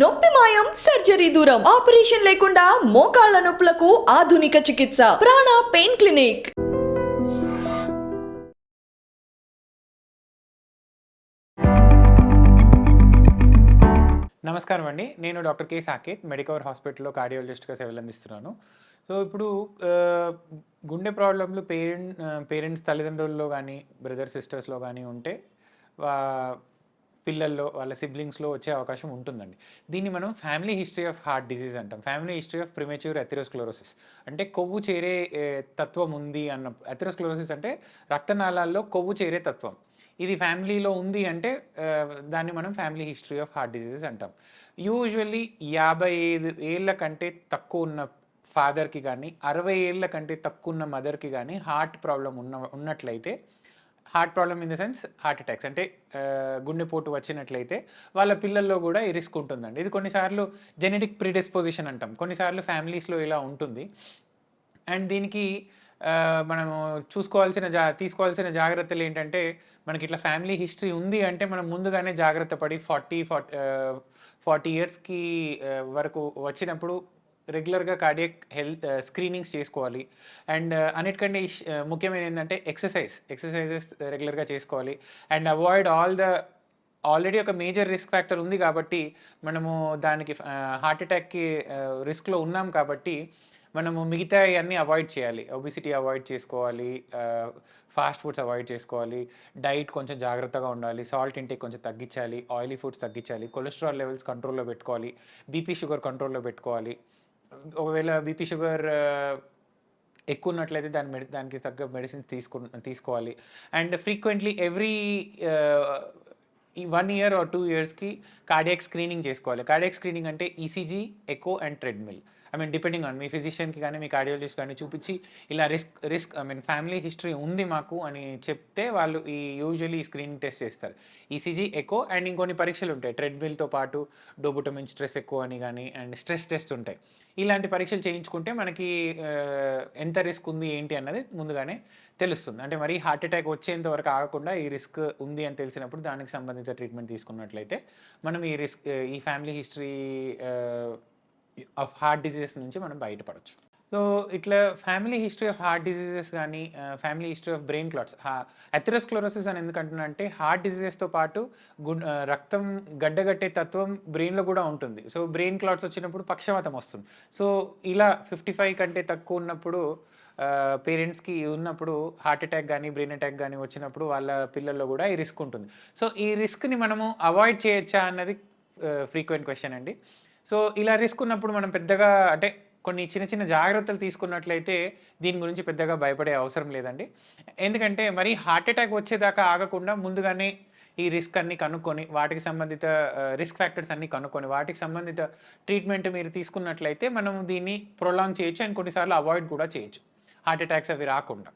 నొప్పి మాయం, సర్జరీ దూరం, ఆపరేషన్ లేకుండా మోకాళ్ల నొప్పులకు ఆధునిక చికిత్స ప్రాణ పెయిన్ క్లినిక్. నమస్కారం అండి. నేను డాక్టర్ కే సాకేత్, మెడికవర్ హాస్పిటల్లో కార్డియాలజిస్ట్గా సేవలు అందిస్తున్నాను. సో ఇప్పుడు గుండె ప్రాబ్లంలు పేరెంట్స్ తల్లిదండ్రుల్లో కానీ బ్రదర్ సిస్టర్స్లో కానీ ఉంటే పిల్లల్లో వాళ్ళ సిబ్లింగ్స్లో వచ్చే అవకాశం ఉంటుందండి. దీన్ని మనం family history of heart disease అంటాం. Family history of premature atherosclerosis అంటే కొవ్వు చేరే తత్వం ఉంది అన్న. అథెరోస్క్లెరోసిస్ అంటే రక్తనాళాల్లో కొవ్వు చేరే తత్వం. ఇది ఫ్యామిలీలో ఉంది అంటే దాన్ని మనం family history of heart diseases అంటాం. యూజువల్లీ 55 ఏళ్ళ కంటే తక్కువ ఉన్న ఫాదర్కి కానీ 60 ఏళ్ళ కంటే తక్కువ ఉన్న మదర్కి కానీ హార్ట్ ప్రాబ్లం ఉన్నట్లయితే, heart problem in the sense heart attacks అంటే గుండెపోటు వచ్చినట్లయితే వాళ్ళ పిల్లల్లో కూడా ఈ రిస్క్ ఉంటుందండి. ఇది కొన్నిసార్లు జెనెటిక్ ప్రిడిస్పోజిషన్ అంటాం, కొన్నిసార్లు ఫ్యామిలీస్లో ఇలా ఉంటుంది. అండ్ దీనికి మనము తీసుకోవాల్సిన జాగ్రత్తలు ఏంటంటే, మనకి ఇట్లా ఫ్యామిలీ హిస్టరీ ఉంది అంటే మనం ముందుగానే జాగ్రత్త పడి 40 ఇయర్స్కి వరకు వచ్చినప్పుడు రెగ్యులర్గా కార్డియాక్ హెల్త్ స్క్రీనింగ్స్ చేసుకోవాలి. అండ్ అన్నిటికంటే ముఖ్యమైన ఏంటంటే ఎక్సర్సైజెస్ రెగ్యులర్గా చేసుకోవాలి. అండ్ అవాయిడ్ ఆల్రెడీ ఒక మేజర్ రిస్క్ ఫ్యాక్టర్ ఉంది కాబట్టి మనము దానికి హార్ట్ అటాక్కి రిస్క్లో ఉన్నాం కాబట్టి మనము మిగతా అన్నీ అవాయిడ్ చేయాలి. ఒబిసిటీ అవాయిడ్ చేసుకోవాలి, ఫాస్ట్ ఫుడ్స్ అవాయిడ్ చేసుకోవాలి, డైట్ కొంచెం జాగ్రత్తగా ఉండాలి, సాల్ట్ ఇంటేక్ కొంచెం తగ్గించాలి, ఆయిలీ ఫుడ్స్ తగ్గించాలి, కొలెస్ట్రాల్ లెవెల్స్ కంట్రోల్లో పెట్టుకోవాలి, బీపీ షుగర్ కంట్రోల్లో పెట్టుకోవాలి. ఒకవేళ బీపీ షుగర్ ఎక్కువ ఉన్నట్లయితే దానికి తగ్గ మెడిసిన్స్ తీసుకోవాలి. And frequently every 1 year or 2 ఇయర్స్కి కార్డియాక్ స్క్రీనింగ్ చేసుకోవాలి. కార్డియాక్ స్క్రీనింగ్ అంటే ECG, echo and treadmill. Depending on మీ ఫిజిషియన్కి కానీ మీ కార్డియాలజిస్ట్ కానీ చూపించి ఇలా ఫ్యామిలీ హిస్టరీ ఉంది మాకు అని చెప్తే వాళ్ళు యూజువల్లీ స్క్రీనింగ్ టెస్ట్ చేస్తారు. ఈసీజీ, ఎకో అండ్ ఇంకొన్ని పరీక్షలు ఉంటాయి. ట్రెడ్మిల్తో పాటు డోబుటమిన్ స్ట్రెస్ ఎక్కువ అని కానీ అండ్ స్ట్రెస్ టెస్ట్ ఉంటాయి. ఇలాంటి పరీక్షలు చేయించుకుంటే మనకి ఎంత రిస్క్ ఉంది ఏంటి అన్నది ముందుగానే తెలుస్తుంది. అంటే మరి హార్ట్ అటాక్ వచ్చేంత వరకు ఆగకుండా ఈ రిస్క్ ఉంది అని తెలిసినప్పుడు దానికి సంబంధిత ట్రీట్మెంట్ తీసుకున్నట్లయితే మనం ఈ family history of heart diseases నుంచి మనం బయటపడవచ్చు. సో ఇట్లా family history of heart diseases కానీ family history of brain clots, atherosclerosis అని ఎందుకంటున్నా అంటే హార్ట్ డిసీజెస్తో పాటు రక్తం గడ్డగట్టే తత్వం బ్రెయిన్లో కూడా ఉంటుంది. సో బ్రెయిన్ క్లాట్స్ వచ్చినప్పుడు పక్షవాతం వస్తుంది. సో ఇలా 55 కంటే తక్కువ ఉన్నప్పుడు పేరెంట్స్కి ఉన్నప్పుడు హార్ట్ అటాక్ కానీ బ్రెయిన్ అటాక్ కానీ వచ్చినప్పుడు వాళ్ళ పిల్లల్లో కూడా ఈ రిస్క్ ఉంటుంది. సో ఈ రిస్క్ని మనము అవాయిడ్ చేయొచ్చా అన్నది ఫ్రీక్వెంట్ క్వశ్చన్ అండి. సో ఇలా రిస్క్ ఉన్నప్పుడు మనం పెద్దగా అంటే కొన్ని చిన్న జాగ్రత్తలు తీసుకున్నట్లయితే దీని గురించి పెద్దగా భయపడే అవసరం లేదండి. ఎందుకంటే మరి హార్ట్ అటాక్ వచ్చేదాకా ఆగకుండా ముందుగానే ఈ రిస్క్ అన్ని కనుక్కొని వాటికి సంబంధిత రిస్క్ ఫ్యాక్టర్స్ అన్ని కనుక్కొని వాటికి సంబంధిత ట్రీట్మెంట్ మీరు తీసుకున్నట్లయితే మనం దీన్ని ప్రొలాంగ్ చేయొచ్చు అండ్ కొన్నిసార్లు అవాయిడ్ కూడా చేయొచ్చు హార్ట్ అటాక్స్ అవి రాకుండా.